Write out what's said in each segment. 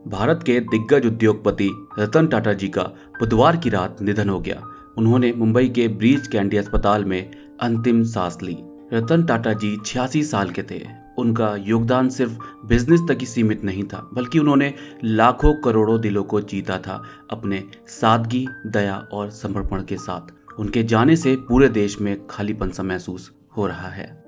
भारत के दिग्गज उद्योगपति रतन टाटा जी का बुधवार की रात निधन हो गया। उन्होंने मुंबई के ब्रीच कैंडी अस्पताल में अंतिम सांस ली। रतन टाटा जी 86 साल के थे। उनका योगदान सिर्फ बिजनेस तक ही सीमित नहीं था, बल्कि उन्होंने लाखों करोड़ों दिलों को जीता था अपने सादगी, दया और समर्पण के साथ। उनके जाने से पूरे देश में खालीपन सा महसूस हो रहा है।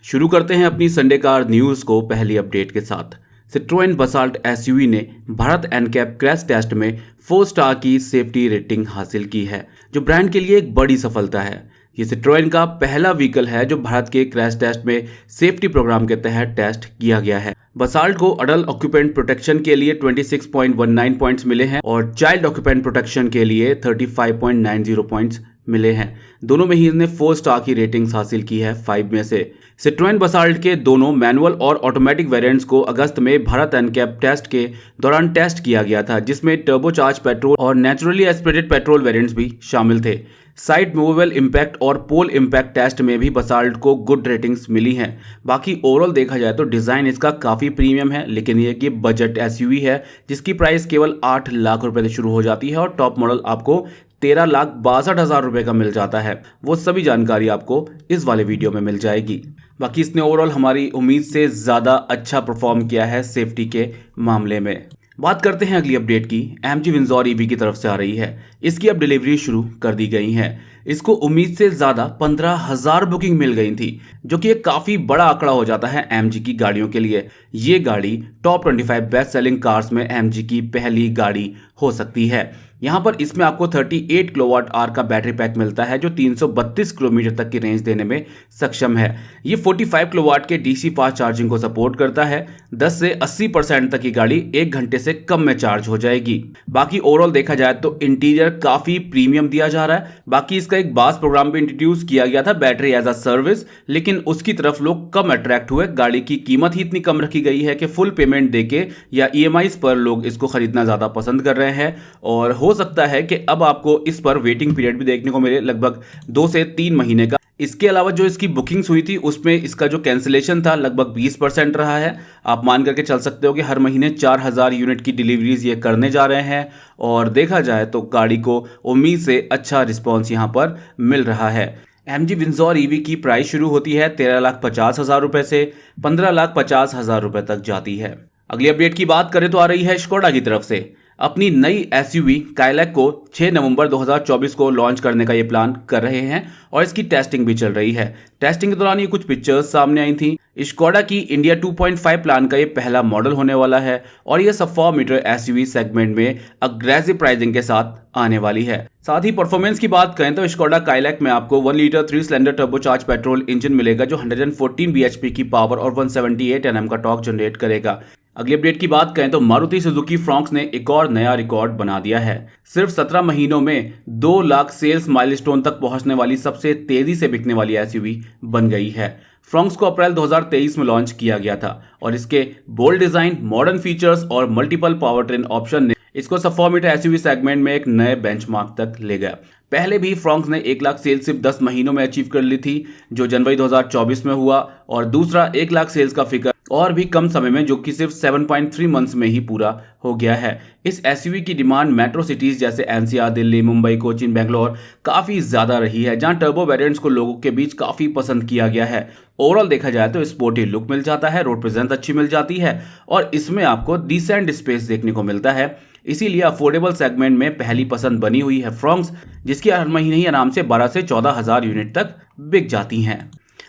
शुरू करते हैं अपनी संडे कार न्यूज को पहली अपडेट के साथ। सिट्रोएन बसाल्ट एसयूवी ने भारत एनकैप क्रैश टेस्ट में 4 स्टार की सेफ्टी रेटिंग हासिल की है, जो ब्रांड के लिए एक बड़ी सफलता है। ये सिट्रोएन का पहला व्हीकल है जो भारत के क्रैश टेस्ट में सेफ्टी प्रोग्राम के तहत टेस्ट किया गया है। बसाल्ट को अडल्ट ऑक्यूपेंट प्रोटेक्शन के लिए 26.19 पॉइंट्स मिले हैं और चाइल्ड ऑक्यूपेंट प्रोटेक्शन के लिए 35.90 पॉइंट्स मिले हैं। दोनों में ही इसने 4 स्टार की रेटिंग्स हासिल की है 5 में से। सिट्रोएन बसाल्ट के दोनों मैनुअल और ऑटोमेटिक वेरिएंट्स को अगस्त में भारत एनकैप टेस्ट के दौरान टेस्ट किया गया था, जिसमें टर्बोचार्ज पेट्रोल और नेचुरली एस्पिरेटेड पेट्रोल वेरिएंट्स भी शामिल थे। साइड मूवेबल इम्पैक्ट और पोल इम्पैक्ट टेस्ट में भी बसाल्ट को गुड रेटिंग्स मिली हैं। बाकी ओवरऑल देखा जाए तो डिज़ाइन इसका काफ़ी प्रीमियम है, लेकिन ये कि बजट एसयूवी है जिसकी प्राइस केवल 8 लाख रुपए से शुरू हो जाती है और टॉप मॉडल आपको 13,62,000 रुपए का मिल जाता है। वो सभी जानकारी आपको इस वाले वीडियो में मिल जाएगी। बाकी इसने ओवरऑल हमारी उम्मीद से ज़्यादा अच्छा परफॉर्म किया है सेफ्टी के मामले में। बात करते हैं अगली अपडेट की। एमजी विंजौर ईवी की तरफ से आ रही है। इसकी अब डिलीवरी शुरू कर दी गई है। इसको उम्मीद से ज़्यादा 15,000 बुकिंग मिल गई थी, जो कि एक काफ़ी बड़ा आंकड़ा हो जाता है एमजी की गाड़ियों के लिए। ये गाड़ी टॉप 25 बेस्ट सेलिंग कार्स में एमजी की पहली गाड़ी हो सकती है। यहाँ पर इसमें आपको 38 किलोवाट आवर का बैटरी पैक मिलता है, जो 332 किलोमीटर तक की रेंज देने में सक्षम है। ये 45 किलोवाट के डीसी फास्ट चार्जिंग को सपोर्ट करता है। 10 से 80% तक की गाड़ी 1 घंटे से कम में चार्ज हो जाएगी। बाकी ओवरऑल देखा जाए तो इंटीरियर काफ़ी प्रीमियम दिया जा रहा है। बाकी इसका एक बास प्रोग्राम भी इंट्रोड्यूस किया गया था, बैटरी एज अ सर्विस, लेकिन उसकी तरफ लोग कम अट्रैक्ट हुए। गाड़ी की कीमत ही इतनी कम रखी गई है कि फुल पेमेंट देके या ईएमआईज पर लोग इसको खरीदना ज़्यादा पसंद कर रहे हैं। और हो सकता है कि अब आपको इस पर वेटिंग पीरियड भी देखने को मिले, लगभग 2 से 3 महीने का। इसके अलावा जो इसकी बुकिंग्स हुई थी उसमें इसका जो कैंसिलेशन था लगभग 20% रहा है। आप मान करके चल सकते हो कि हर महीने 4,000 यूनिट की डिलीवरीज ये करने जा रहे हैं। और देखा जाए तो गाड़ी को उम्मीद से अच्छा रिस्पॉन्स यहाँ पर मिल रहा है। एमजी विंजौर ईवी की प्राइस शुरू होती है 13,50,000 रुपए से 15,50,000 रुपए तक जाती है। अगली अपडेट की बात करें तो आ रही है स्कोडा की तरफ से। अपनी नई एसयूवी काइलैक को 6 नवंबर 2024 को लॉन्च करने का ये प्लान कर रहे हैं और इसकी टेस्टिंग भी चल रही है। टेस्टिंग के दौरान ये कुछ पिक्चर्स सामने आई थी। स्कोडा की इंडिया 2.5 प्लान का ये पहला मॉडल होने वाला है और ये सब 4 मीटर एसयूवी सेगमेंट में अग्रेसिव प्राइसिंग के साथ आने वाली है। साथ ही परफॉर्मेंस की बात करें तो स्कोडा काइलैक में आपको 1 litre 3 cylinder turbocharge petrol engine मिलेगा, जो 114 bhp की पावर और 178 Nm का टॉर्क जनरेट करेगा। अगली अपडेट की बात करें तो मारुति सुजुकी फ्रॉन्क्स ने एक और नया रिकॉर्ड बना दिया है। सिर्फ 17 महीनों में 2 लाख सेल्स माइलस्टोन तक पहुंचने वाली सबसे तेजी से बिकने वाली एसयूवी बन गई है। फ्रॉन्क्स को अप्रैल 2023 में लॉन्च किया गया था और इसके बोल्ड डिजाइन, मॉडर्न फीचर्स और मल्टीपल पावर ट्रेन ऑप्शन ने इसको सब 4 मीटर एसयूवी सेगमेंट में एक नए बेंचमार्क तक ले गया। पहले भी फ्रॉन्क्स ने 1 लाख सेल्स सिर्फ 10 महीनों में अचीव कर ली थी, जो जनवरी 2024 में हुआ, और दूसरा 1 लाख सेल्स का फिगर और भी कम समय में, जो कि सिर्फ 7.3 मंथ्स में ही पूरा हो गया है। इस एसयूवी की डिमांड मेट्रो सिटीज जैसे एनसीआर, दिल्ली, मुंबई, कोचीन, बेंगलोर काफ़ी ज़्यादा रही है, जहां टर्बो वेरिएंट्स को लोगों के बीच काफ़ी पसंद किया गया है। ओवरऑल देखा जाए तो स्पोर्टी लुक मिल जाता है, रोड प्रेजेंस अच्छी मिल जाती है और इसमें आपको डिसेंट स्पेस देखने को मिलता है। इसीलिए अफोर्डेबल सेगमेंट में पहली पसंद बनी हुई है फ्रॉन्क्स, जिसकी हर महीने ही आराम से 12 से 14,000 यूनिट तक बिक जाती हैं।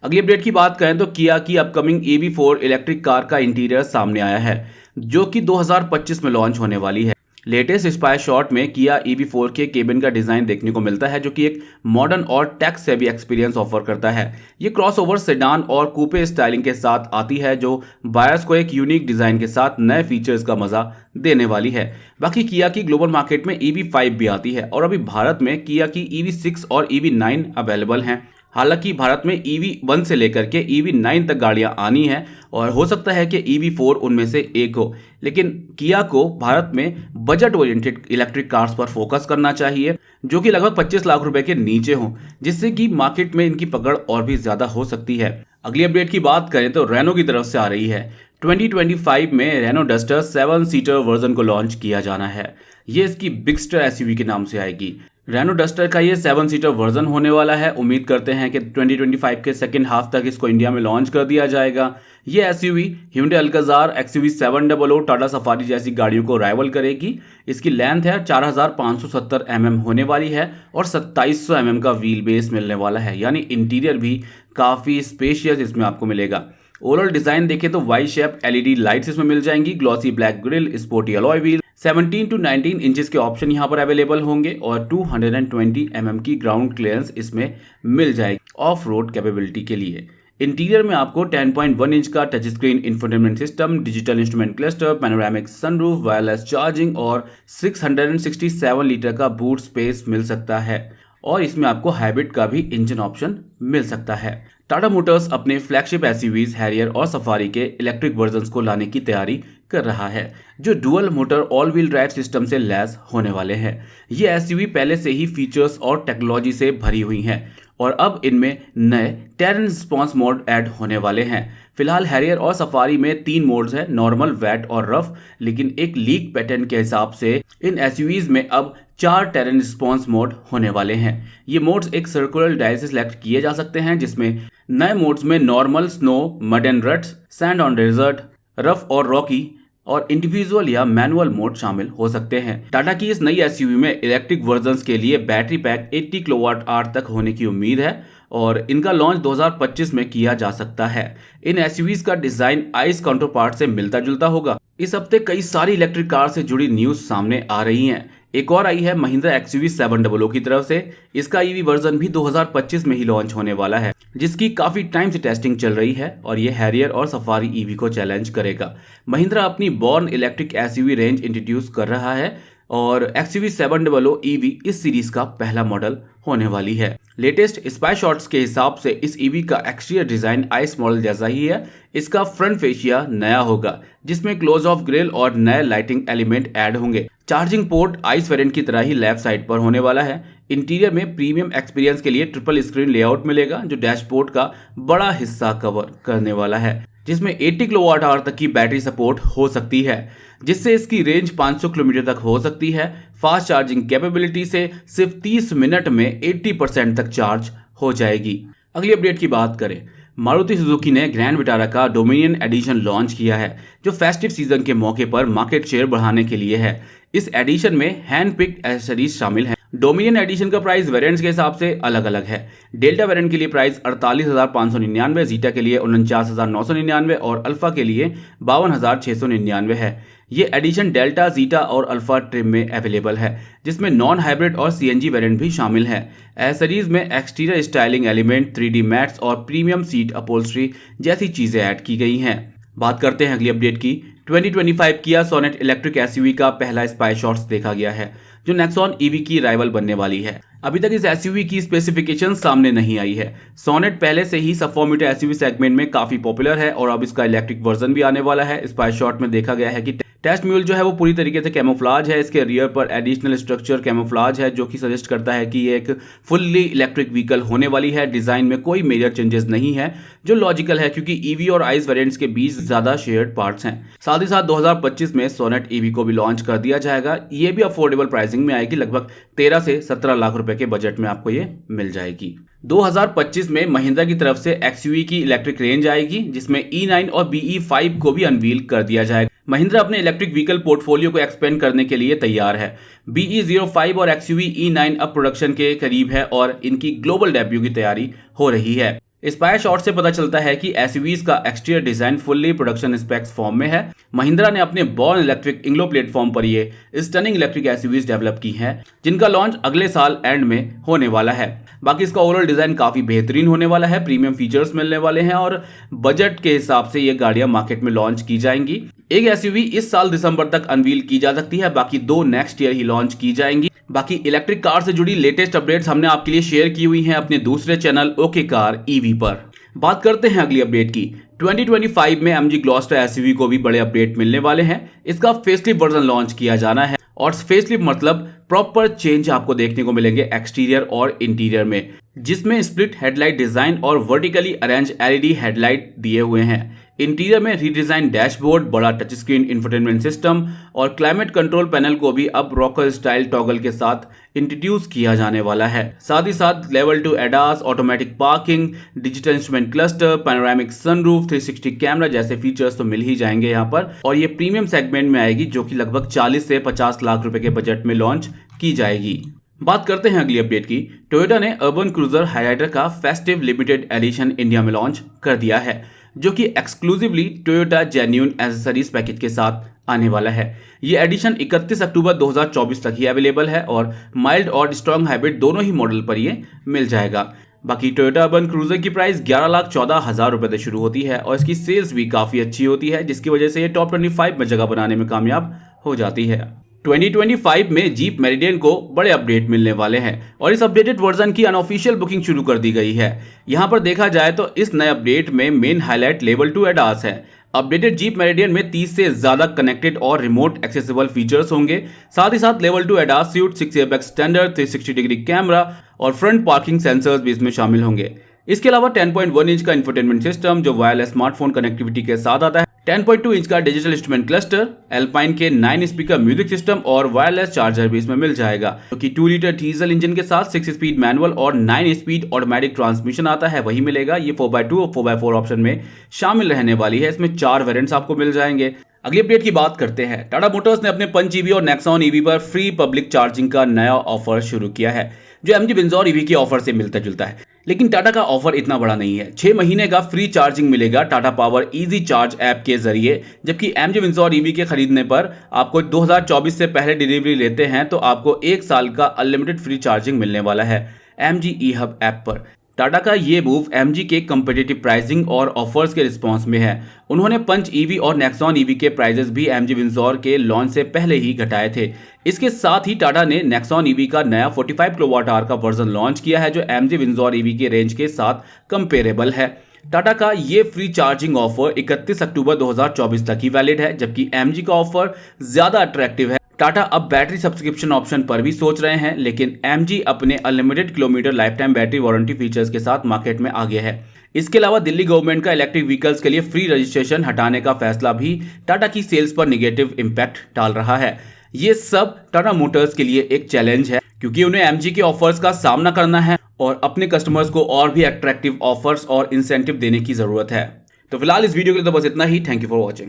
अगली अपडेट की बात करें तो किया की अपकमिंग EV4 इलेक्ट्रिक कार का इंटीरियर सामने आया है, जो कि 2025 में लॉन्च होने वाली है। लेटेस्ट स्पाई शॉट में किया EV4 के केबिन का डिजाइन देखने को मिलता है, जो कि एक मॉडर्न और टेक सेवी एक्सपीरियंस ऑफर करता है। ये क्रॉसओवर सेडान और कूपे स्टाइलिंग के साथ आती है, जो बायर्स को एक यूनिक डिजाइन के साथ नए फीचर्स का मजा देने वाली है। बाकी किया की ग्लोबल मार्केट में EV5 भी आती है और अभी भारत में किया की EV6 और EV9 अवेलेबल हैं। हालांकि भारत में EV1 से लेकर के EV9 तक गाड़ियां आनी हैं और हो सकता है कि EV4 उनमें से एक हो, लेकिन किया को भारत में बजट ओरिएंटेड इलेक्ट्रिक कार्स पर फोकस करना चाहिए, जो कि लगभग 25 लाख रुपए के नीचे हों, जिससे कि मार्केट में इनकी पकड़ और भी ज़्यादा हो सकती है। अगली अपडेट की बात करें तो रेनो की तरफ से आ रही है। 2025 में रेनो डस्टर 7 सीटर वर्जन को लॉन्च किया जाना है। ये इसकी बिगस्टर एसयूवी के नाम से आएगी। रेनो डस्टर का ये 7 सीटर वर्जन होने वाला है। उम्मीद करते हैं कि 2025 के सेकेंड हाफ तक इसको इंडिया में लॉन्च कर दिया जाएगा। ये SUV Hyundai Alcazar, XUV 700, Tata safari जैसी गाड़ियों को राइवल करेगी। इसकी लेंथ है 4570 mm होने वाली है और 2700 mm का व्हील बेस मिलने वाला है, यानी इंटीरियर भी काफ़ी स्पेशियस इसमें आपको मिलेगा। ओवरऑल डिजाइन देखें तो वाई शेप LED लाइट्स इसमें मिल जाएंगी, glossy black grill, sporty alloy wheel, 17 to 19 inches के ऑप्शन यहाँ पर अवेलेबल होंगे और 220 mm की ग्राउंड क्लियरेंस इसमें मिल जाएगी ऑफ रोड कैपेबिलिटी के लिए। इंटीरियर में आपको 10.1 इंच का touch screen infotainment system, digital instrument cluster, panoramic sunroof, wireless charging और 667 लीटर का बूट स्पेस मिल सकता है और इसमें आपको हाइब्रिड का भी इंजन ऑप्शन मिल सकता है। टाटा मोटर्स अपने फ्लैगशिप एसयूवीज हैरियर और सफारी के इलेक्ट्रिक वर्जन्स को लाने की तैयारी कर रहा है, जो dual motor all wheel drive system से लैस होने वाले हैं। ये एसयूवी पहले से ही फीचर्स और टेक्नोलॉजी से भरी हुई हैं और अब इनमें नए टेरेन रिस्पॉन्स मोड ऐड होने वाले हैं। फिलहाल हैरियर और सफारी में 3 मोड्स हैं, नॉर्मल, वेट और रफ, लेकिन एक लीक पैटर्न के हिसाब से इन एसयूवीज में अब 4 टेरेन रिस्पॉन्स मोड होने वाले हैं। ये मोड्स एक सर्कुलर डायल से सिलेक्ट किए जा सकते हैं, जिसमें नए मोड्स में normal, snow, mud and ruts, sand on desert, rough और रॉकी और इंडिविजुअल या मैनुअल मोड शामिल हो सकते हैं। टाटा की इस नई एसयूवी में इलेक्ट्रिक वर्जन्स के लिए बैटरी पैक 80 किलोवाट तक होने की उम्मीद है और इनका लॉन्च 2025 में किया जा सकता है। इन एसयूवीज का डिजाइन आइस काउंटर पार्ट से मिलता जुलता होगा। इस हफ्ते कई सारी इलेक्ट्रिक कार से जुड़ी न्यूज सामने आ रही हैं। एक और आई है महिंद्रा XUV 700 की तरफ से। इसका ईवी वर्जन भी 2025 में ही लॉन्च होने वाला है, जिसकी काफी टाइम से टेस्टिंग चल रही है और ये हैरियर और सफारी ईवी को चैलेंज करेगा। महिंद्रा अपनी born electric SUV range introduce कर रहा है और XUV 700 ईवी इस सीरीज का पहला मॉडल होने वाली है। लेटेस्ट स्पाई शॉट्स के हिसाब से इस ईवी का एक्सटीरियर डिजाइन आइस मॉडल जैसा ही है। इसका फ्रंट फेशिया नया होगा, जिसमें क्लोज ऑफ ग्रिल और नए लाइटिंग एलिमेंट ऐड होंगे। चार्जिंग पोर्ट आइस वेरिएंट की तरह ही लेफ्ट साइड पर होने वाला है। इंटीरियर में प्रीमियम एक्सपीरियंस के लिए ट्रिपल स्क्रीन लेआउट मिलेगा, जो डैशबोर्ड का बड़ा हिस्सा कवर करने वाला है, जिसमें 80 किलोवाट आवर तक की बैटरी सपोर्ट हो सकती है, जिससे इसकी रेंज 500 किलोमीटर तक हो सकती है। फास्ट चार्जिंग कैपेबिलिटी से सिर्फ 30 मिनट में 80% तक चार्ज हो जाएगी। अगली अपडेट की बात करें, मारुति सुजुकी ने ग्रैंड विटारा का डोमिनियन एडिशन लॉन्च किया है, जो फेस्टिव सीजन के मौके पर मार्केट शेयर बढ़ाने के लिए है। इस एडिशन में हैंड पिक्ड एक्सेसरीज शामिल हैं। डोमिनियन एडिशन का प्राइस वेरिएंट्स के हिसाब से अलग अलग है। डेल्टा वेरिएंट के लिए प्राइस 48,599, जीटा के लिए 49,999 और अल्फा के लिए 52,699 है। ये एडिशन डेल्टा, जीटा और अल्फा ट्रिम में अवेलेबल है, जिसमें नॉन हाइब्रिड और CNG वेरिएंट भी शामिल है। एक्सेसरीज में exterior styling element, 3D mats और प्रीमियम सीट अपहोल्स्ट्री जैसी चीजें ऐड की गई हैं। बात करते हैं अगली अपडेट की। 2025 किया सोनेट इलेक्ट्रिक एसयूवी का पहला स्पाई शॉट्स देखा गया है, जो नेक्सॉन ईवी की राइवल बनने वाली है। अभी तक इस एसयूवी की स्पेसिफिकेशन सामने नहीं आई है। सोनेट पहले से ही सब 4 मीटर एसयूवी सेगमेंट में काफी पॉपुलर है और अब इसका इलेक्ट्रिक वर्जन भी आने वाला है। स्पाई शॉट में देखा गया है कि टेस्ट म्यूल जो है वो पूरी तरीके से कैमोफ्लाज है। इसके रियर पर एडिशनल स्ट्रक्चर कैमोफ्लाज है, जो कि सजेस्ट करता है कि ये एक फुल्ली इलेक्ट्रिक व्हीकल होने वाली है। डिजाइन में कोई मेजर चेंजेस नहीं है, जो लॉजिकल है क्योंकि ईवी और आइस वेरिएंट्स के बीच ज्यादा शेयर्ड पार्ट्स हैं। साथ ही साथ 2025 में सोनेट ईवी को भी लॉन्च कर दिया जाएगा। ये भी अफोर्डेबल प्राइसिंग में आएगी, लगभग 13 से 17 लाख रुपए के बजट में आपको ये मिल जाएगी। 2025 में महिंद्रा की तरफ से XUV की इलेक्ट्रिक रेंज आएगी, जिसमें E9 और BE5 को भी अनवील कर दिया जाएगा। महिंद्रा अपने इलेक्ट्रिक व्हीकल पोर्टफोलियो को एक्सपेंड करने के लिए तैयार है। BE05 और XUV E9 अब प्रोडक्शन के करीब है और इनकी ग्लोबल डेब्यू की तैयारी हो रही है। स्पाई शॉट से पता चलता है कि एसयूवीज का exterior design fully production specs form में है। महिंद्रा ने अपने बॉर्न इलेक्ट्रिक इंग्लो प्लेटफॉर्म पर ये स्टनिंग इलेक्ट्रिक एसयूवीज डेवलप की हैं, जिनका लॉन्च अगले साल एंड में होने वाला है। बाकी इसका ओवरऑल डिजाइन काफी बेहतरीन होने वाला है, प्रीमियम फीचर्स मिलने वाले हैं और बजट के हिसाब से ये गाड़ियां मार्केट में लॉन्च की जाएंगी। एक एसयूवी इस साल दिसंबर तक अनवील की जा सकती है, बाकी 2 नेक्स्ट ईयर ही लॉन्च की जाएंगी। बाकी इलेक्ट्रिक कार से जुड़ी लेटेस्ट अपडेट्स हमने आपके लिए शेयर की हुई हैं अपने दूसरे चैनल ओके कार ईवी पर। बात करते हैं अगली अपडेट की। 2025 में MG ग्लॉस्टर एसयूवी को भी बड़े अपडेट मिलने वाले हैं। इसका फेसलिफ्ट वर्जन लॉन्च किया जाना है और फेसलिफ्ट मतलब प्रॉपर चेंज आपको देखने को मिलेंगे एक्सटीरियर और इंटीरियर में, जिसमें स्प्लिट हेडलाइट डिजाइन और वर्टिकली अरेंज एलईडी हेडलाइट दिए हुए हैं। इंटीरियर में रीडिजाइन डैशबोर्ड, बड़ा टच स्क्रीन इंफोटेनमेंट सिस्टम और क्लाइमेट कंट्रोल पैनल को भी अब रॉकर स्टाइल टॉगल के साथ इंट्रोड्यूस किया जाने वाला है। साथ ही साथ level 2 ADAS, automatic parking, digital instrument cluster, panoramic sunroof, 360 camera जैसे फीचर्स तो मिल ही जाएंगे यहाँ पर। और ये प्रीमियम सेगमेंट में आएगी, जो कि लगभग 40 से 50 लाख रुपए के बजट में लॉन्च की जाएगी। बात करते हैं अगली अपडेट की। टोयोटा ने अर्बन क्रूजर हाईराइडर का फेस्टिव लिमिटेड एडिशन इंडिया में लॉन्च कर दिया है, जो कि exclusively Toyota genuine accessories package के साथ आने वाला है। ये एडिशन 31 अक्टूबर 2024 तक ही अवेलेबल है और माइल्ड और स्ट्रॉन्ग हाइब्रिड दोनों ही मॉडल पर ये मिल जाएगा। बाकी टोयोटा अर्बन क्रूजर की प्राइस 11,14,000 रुपए से शुरू होती है और इसकी सेल्स भी काफी अच्छी होती है, जिसकी वजह से ये टॉप 25 में जगह बनाने में कामयाब हो जाती है। 2025 में जीप मेरिडियन को बड़े अपडेट मिलने वाले हैं और इस अपडेटेड वर्जन की अनऑफिशियल बुकिंग शुरू कर दी गई है। यहां पर देखा जाए तो इस नए अपडेट में मेन हाईलाइट लेवल 2 एडास है। अपडेटेड जीप मेरिडियन में 30 से ज्यादा कनेक्टेड और रिमोट एक्सेसिबल फीचर्स होंगे। साथ ही साथ level 2 ADAS suit, 6 airbag standard, 360 degree camera और फ्रंट पार्किंग सेंसर्स भी इसमें शामिल होंगे। इसके अलावा 10.1 इंच का इंफोटेनमेंट सिस्टम जो वायरलेस स्मार्टफोन कनेक्टिविटी के साथ आता है, 10.2 इंच का डिजिटल इंस्ट्रूमेंट क्लस्टर, एल्पाइन के 9 स्पीकर म्यूजिक सिस्टम और वायरलेस चार्जर भी इसमें मिल जाएगा, जो कि 2 लीटर डीजल इंजन के साथ 6 स्पीड मैनुअल और 9 स्पीड ऑटोमेटिक ट्रांसमिशन आता है वही मिलेगा। ये 4x2 और 4x4 ऑप्शन में शामिल रहने वाली है। इसमें 4 वेरिएंट्स आपको मिल जाएंगे। अगली अपडेट की बात करते हैं। टाटा मोटर्स ने अपने पंच ईवी और नेक्सॉन ईवी पर फ्री पब्लिक चार्जिंग का नया ऑफर शुरू किया है, जो एमजी विंजौर ईवी के ऑफर से मिलता जुलता है। लेकिन टाटा का ऑफर इतना बड़ा नहीं है। 6 महीने का फ्री चार्जिंग मिलेगा Tata power easy charge app के जरिए, जबकि एमजी विंजौर ईवी के खरीदने पर आपको 2024 से पहले डिलीवरी लेते हैं तो आपको 1 साल का अनलिमिटेड फ्री चार्जिंग मिलने वाला है एमजी ई हब ऐप पर। टाटा का ये मूव एमजी के कंपेटिटिव प्राइसिंग और ऑफर्स के रिस्पांस में है। उन्होंने पंच ईवी और नेक्सॉन ईवी के प्राइजेस भी एमजी विंजौर के लॉन्च से पहले ही घटाए थे। इसके साथ ही टाटा ने नेक्सॉन ईवी का नया 45 किलोवाट आवर का वर्जन लॉन्च किया है, जो एमजी विंजौर ईवी के रेंज के साथ कंपेरेबल है। टाटा का ये फ्री चार्जिंग ऑफर 31 अक्टूबर 2024 तक ही वैलिड है, जबकि एमजी का ऑफर ज्यादा अट्रैक्टिव है। टाटा अब बैटरी सब्सक्रिप्शन ऑप्शन पर भी सोच रहे हैं, लेकिन एमजी अपने unlimited kilometre life time battery warranty features के साथ मार्केट में आगे है। इसके अलावा दिल्ली गवर्नमेंट का इलेक्ट्रिक व्हीकल्स के लिए फ्री रजिस्ट्रेशन हटाने का फैसला भी टाटा की सेल्स पर निगेटिव इंपैक्ट डाल रहा है। ये सब टाटा मोटर्स के लिए एक चैलेंज है, क्योंकि उन्हें एमजी के ऑफर्स का सामना करना है और अपने कस्टमर्स को और भी अट्रैक्टिव ऑफर्स और इंसेंटिव देने की जरूरत है। तो फिलहाल इस वीडियो के लिए तो बस इतना ही। Thank you for watching.